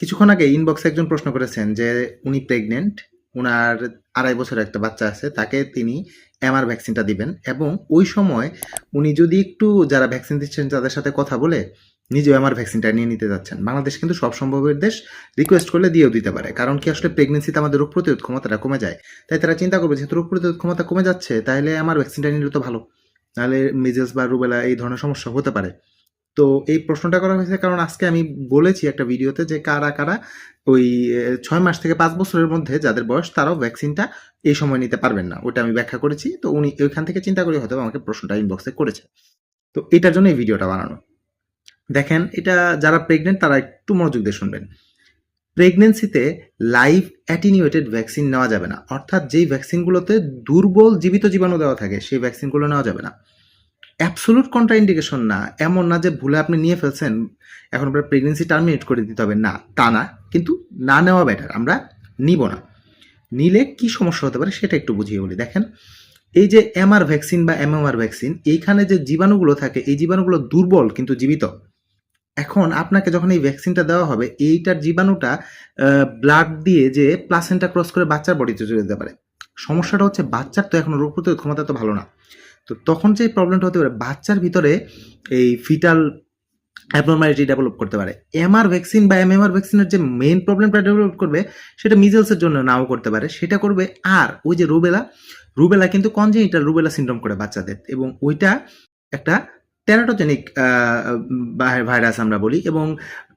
কিছুক্ষণ আগে ইনবক্সে একজন প্রশ্ন করেছেন যে উনি প্রেগনেন্ট, উনার ২.৫ বছরের একটা বাচ্চা আছে, তাকে তিনি এমআর ভ্যাকসিনটা দিবেন এবং ওই সময় উনি যদি একটু যারা ভ্যাকসিন দিচ্ছেন তাদের সাথে কথা বলে নিজেও এমআর ভ্যাকসিনটা নিয়ে নিতে যাচ্ছেন। বাংলাদেশ কিন্তু সব সম্ভবের দেশ, রিকোয়েস্ট করলে দিয়েও দিতে পারে। কারণ কি আসলে প্রেগনেন্সিতে আমাদের রোগ প্রতিরোধ ক্ষমতাটা কমে যায়। তাই তারা চিন্তা করবে যেহেতু রোগ প্রতিরোধ ক্ষমতা কমে যাচ্ছে তাহলে এমআর ভ্যাকসিনটা নিলে তো ভালো। নাহলে মিজেলস বা রুবেলা এই ধরনের সমস্যা হতে পারে। তো এই প্রশ্নটা করা হয়েছে কারণ আজকে আমি বলেছি একটা ভিডিওতে যে কারা কারা ওই ৬ মাস থেকে ৫ বছরের মধ্যে যাদের বয়স তারাও ভ্যাকসিনটা এই সময় নিতে পারবেন না, ওটা আমি ব্যাখ্যা করেছি। তো উনি ওইখান থেকে চিন্তা করে হয়তো আমাকে প্রশ্নটা ইনবক্সে করেছে। তো এটার জন্য এই ভিডিওটা বানানো। দেখেন, এটা যারা প্রেগনেন্ট তারা একটু মনোযোগ দিয়ে শুনবেন। প্রেগনেন্সিতে লাইভ অ্যাটিনিউয়েটেড ভ্যাকসিন নেওয়া যাবে না, অর্থাৎ যেই ভ্যাকসিনগুলোতে দুর্বল জীবিত জীবাণু দেওয়া থাকে সেই ভ্যাকসিনগুলো নেওয়া যাবে না। অ্যাবসোলুট কন্ট্রাইন্ডিকেশন না, এমন না যে ভুলে আপনি নিয়ে ফেলছেন এখন আপনার প্রেগনেন্সি টার্মিনেট করে দিতে হবে, না তা না, কিন্তু না নেওয়া বেটার, আমরা নিব না। নিলে কি সমস্যা হতে পারে সেটা একটু বুঝিয়ে বলি। দেখেন, এই যে এমআর ভ্যাকসিন বা এমএমআর ভ্যাকসিন, এইখানে যে জীবাণুগুলো থাকে এই জীবাণুগুলো দুর্বল কিন্তু জীবিত। এখন আপনাকে যখন এই ভ্যাকসিনটা দেওয়া হবে এইটার জীবাণুটা ব্লাড দিয়ে যে প্লাসেন্টা ক্রস করে বাচ্চার বডিতে চলে যেতে পারে। সমস্যাটা হচ্ছে বাচ্চার তো এখন রোগ প্রতিরোধ ক্ষমতা তো ভালো না। তো তখন যে প্রবলেমটা হতে পারে বাচ্চার ভিতরে এই ফিটাল অ্যাবনর্মালিটি ডেভেলপ করতে পারে। এমআর ভ্যাকসিন বা এমএমআর ভ্যাকসিনের যে মেইন প্রবলেমটা ডেভেলপ করবে সেটা মিজেলসের জন্য নাও করতে পারে, সেটা করবে আর ওই যে রুবেলা, রুবেলা কিন্তু কনজেনিটাল রুবেলা সিনড্রোম করে বাচ্চাদের, এবং ওইটা একটা টেরাটোজেনিক ভাইরাস আমরা বলি, এবং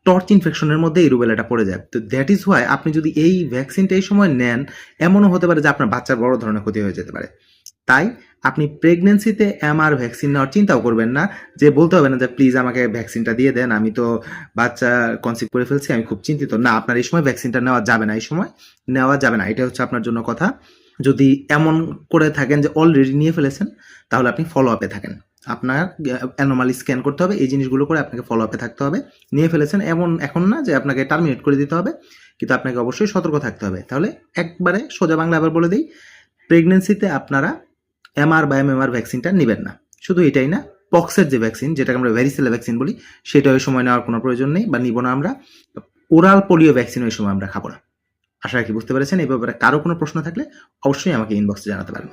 টর্চ ইনফেকশনের মধ্যে এই রুবেলাটা পড়ে যায়। তো দ্যাট ইজ হোয়াই আপনি যদি এই ভ্যাকসিনটা এই সময় নেন, এমনও হতে পারে যে আপনার বাচ্চার বড় ধরনের ক্ষতি হয়ে যেতে পারে। তাই আপনি প্রেগনেন্সিতে এমআর ভ্যাকসিন নেওয়ার চিন্তাও করবেন না, যে বলতে হবে না যে প্লিজ আমাকে ভ্যাকসিনটা দিয়ে দেন, আমি তো বাচ্চা কনসিভ করে ফেলছি, আমি খুব চিন্তিত। না, আপনার এই সময় ভ্যাকসিনটা নেওয়া যাবে না, এই সময় নেওয়া যাবে না, এটা হচ্ছে আপনার জন্য কথা। যদি এমন করে থাকেন যে অলরেডি নিয়ে ফেলেছেন তাহলে আপনি ফলো আপে থাকেন, আপনার অ্যানোমালি স্ক্যান করতে হবে, এই জিনিসগুলো করে আপনাকে ফলো আপে থাকতে হবে। নিয়ে ফেলেছেন এমন এখন না যে আপনাকে টার্মিনেট করে দিতে হবে, কিন্তু আপনাকে অবশ্যই সতর্ক থাকতে হবে। তাহলে একবারে সোজা বাংলা আবার বলে দিই, প্রেগনেন্সিতে আপনারা এমআর বা এমএমআর ভ্যাকসিনটা নেবেন না। শুধু এটাই না, পক্সের যে ভ্যাকসিন যেটাকে আমরা ভ্যারিসেলা ভ্যাকসিন বলি সেটা ওই সময় নেওয়ার কোনো প্রয়োজন নেই বা নিব না আমরা। ওরাল পোলিও ভ্যাকসিন ওই সময় আমরা খাবো না। আশা রাখি বুঝতে পেরেছেন। এই ব্যাপারে কারো কোনো প্রশ্ন থাকলে অবশ্যই আমাকে ইনবক্সে জানাতে পারেন।